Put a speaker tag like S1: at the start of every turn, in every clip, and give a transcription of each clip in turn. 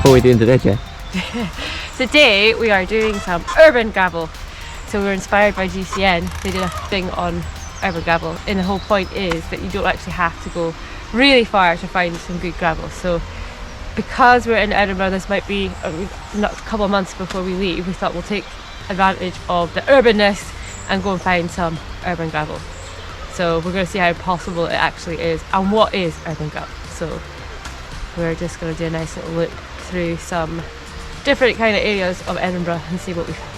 S1: are we doing today, Jay?
S2: Today we are doing some urban gravel. So we were inspired by GCN. They did a thing on urban gravel, and the whole point is that you don't actually have to go really far to find some good gravel. So because we're in Edinburgh, this might be a couple of months before we leave, we thought we'll take advantage of the urbanness and go and find some urban gravel. So we're going to see how possible it actually is and what is urban gravel. So we're just going to do a nice little look through some different kind of areas of Edinburgh and see what we find.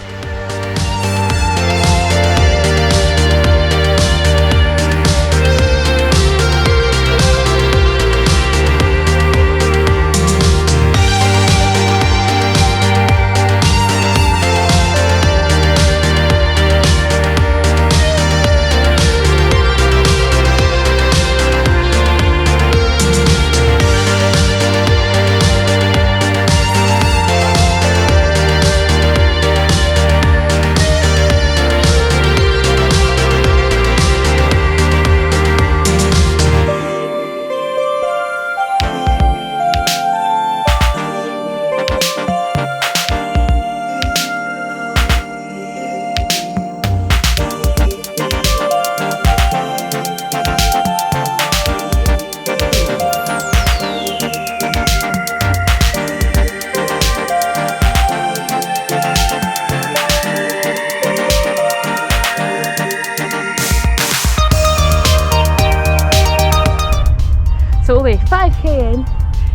S2: Only 5k in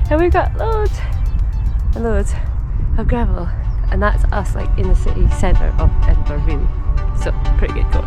S2: and we've got loads and loads of gravel, and that's us like in the city centre of Edinburgh really, so pretty good going.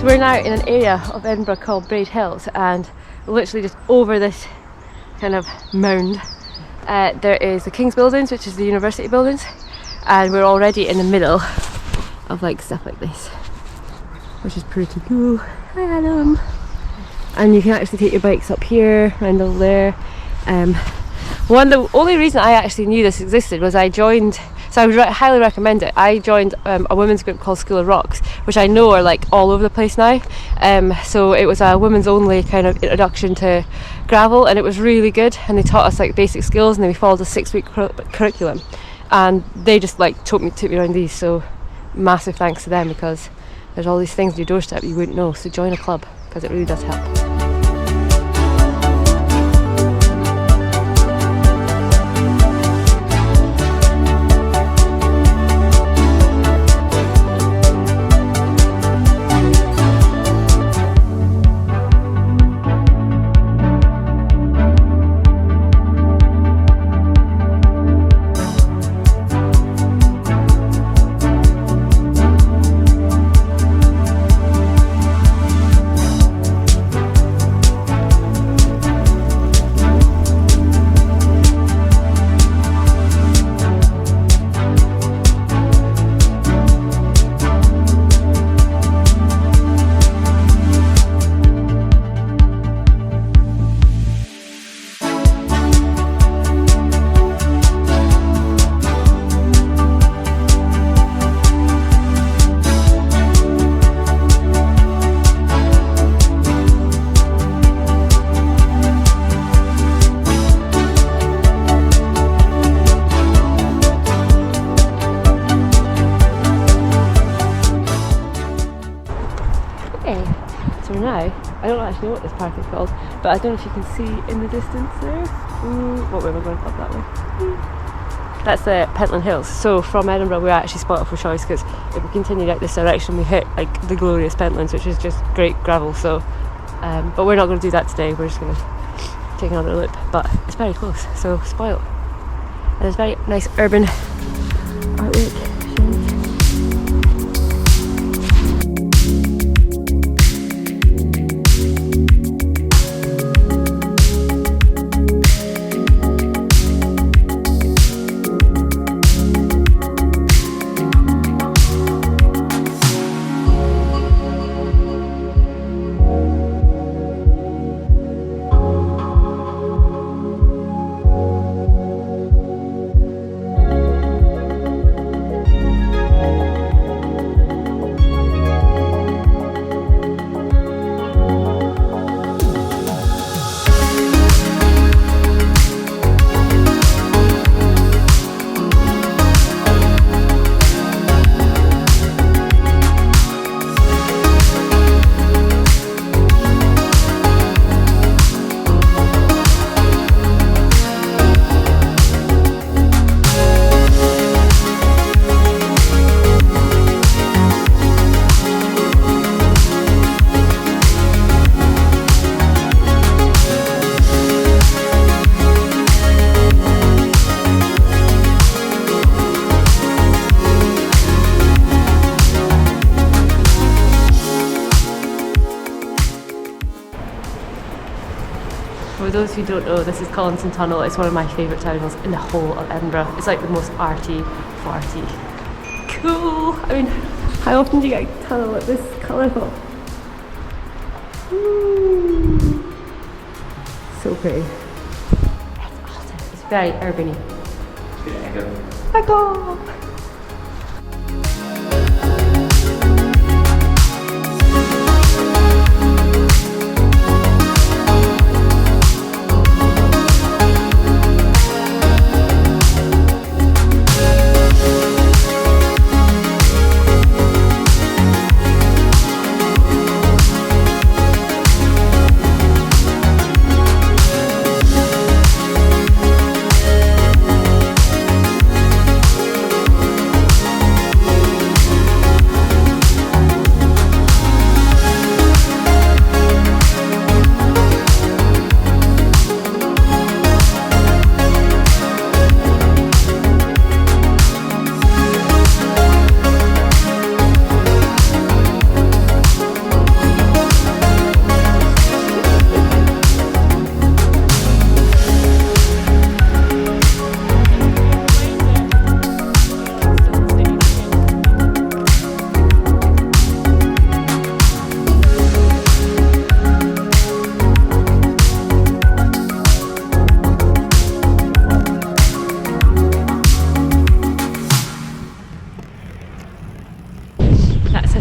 S2: We're now in an area of Edinburgh called Braid Hills, and literally just over this kind of mound there is the King's Buildings, which is the university buildings, and we're already in the middle of like stuff like this, which is pretty cool. Hi Adam. And you can actually take your bikes up here, around over there. The only reason I actually knew this existed was I joined, so I would highly recommend it. I joined a women's group called School of Rocks, which I know are like all over the place now. So it was a women's only kind of introduction to gravel, and it was really good. And they taught us like basic skills, and then we followed a 6-week curriculum. And they just like took me around these. So massive thanks to them, because there's all these things on your doorstep you wouldn't know. So join a club, because it really does help. we're now, I don't actually know what this park is called, but I don't know if you can see in the distance there. What way am I going? Up that way. That's the Pentland Hills. So from Edinburgh we're actually spotted for choice, because if we continue like this direction we hit like the glorious Pentlands, which is just great gravel. So but we're not going to do that today, we're just going to take another loop, but it's very close, so spoiled. And there's very nice urban artwork. For those who don't know, this is Collinson Tunnel. It's one of my favourite tunnels in the whole of Edinburgh. It's like the most arty, farty. Cool! I mean, how often do you get a tunnel like this colourful? So pretty. It's awesome. It's very urban-y. Echo!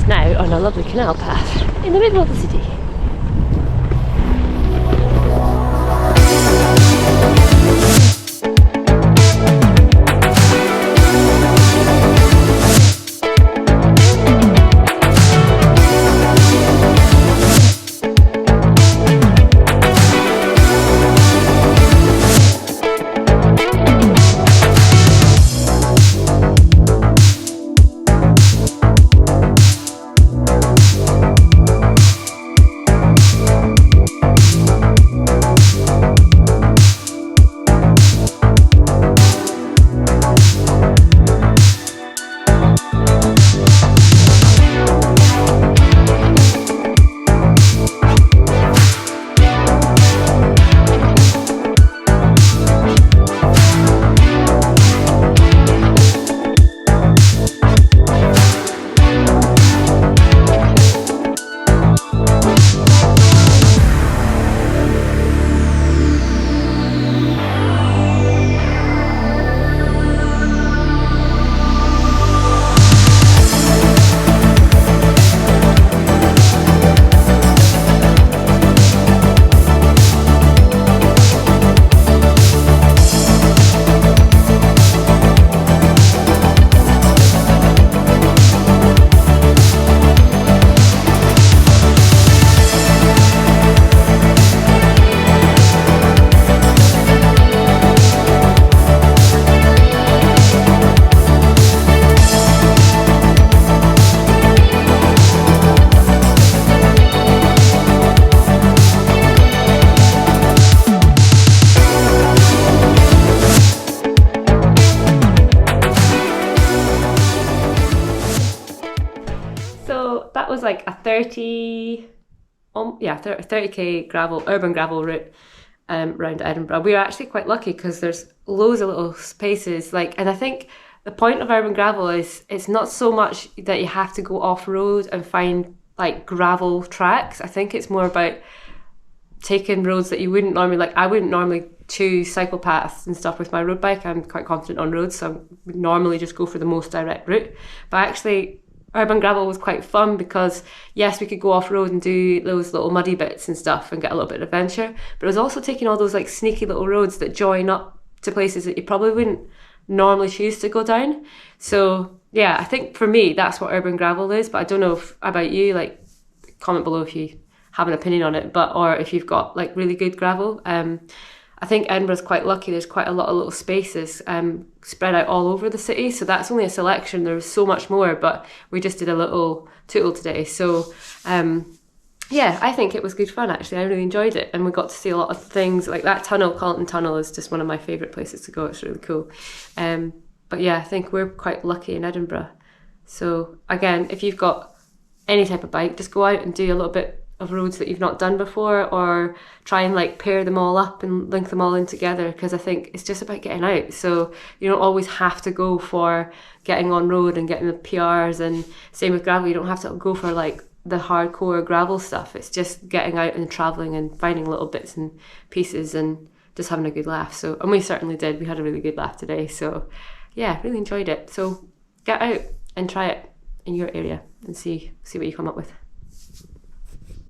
S2: Now on a lovely canal path in the middle of the city. So that was like a 30k urban gravel route around Edinburgh. We were actually quite lucky because there's loads of little spaces, and I think the point of urban gravel is it's not so much that you have to go off road and find like gravel tracks. I think it's more about taking roads that you wouldn't normally, I wouldn't normally choose cycle paths and stuff with my road bike. I'm quite confident on roads, so I would normally just go for the most direct route. But actually, urban gravel was quite fun because, yes, we could go off road and do those little muddy bits and stuff and get a little bit of adventure, but it was also taking all those like sneaky little roads that join up to places that you probably wouldn't normally choose to go down. So yeah, I think for me, that's what urban gravel is, but I don't know about you, comment below if you have an opinion on it, or if you've got like really good gravel. I think Edinburgh's quite lucky. There's quite a lot of little spaces spread out all over the city. So that's only a selection. There's so much more, but we just did a little tootle today. So yeah, I think it was good fun actually. I really enjoyed it. And we got to see a lot of things like that tunnel. Carlton Tunnel is just one of my favourite places to go. It's really cool. But yeah, I think we're quite lucky in Edinburgh. So again, if you've got any type of bike, just go out and do a little bit of roads that you've not done before, or try and pair them all up and link them all in together, because I think it's just about getting out. So you don't always have to go for getting on road and getting the PRs, and same with gravel, you don't have to go for the hardcore gravel stuff. It's just getting out and travelling and finding little bits and pieces and just having a good laugh. So, and we certainly did. We had a really good laugh today. So yeah, really enjoyed it. So get out and try it in your area and see what you come up with.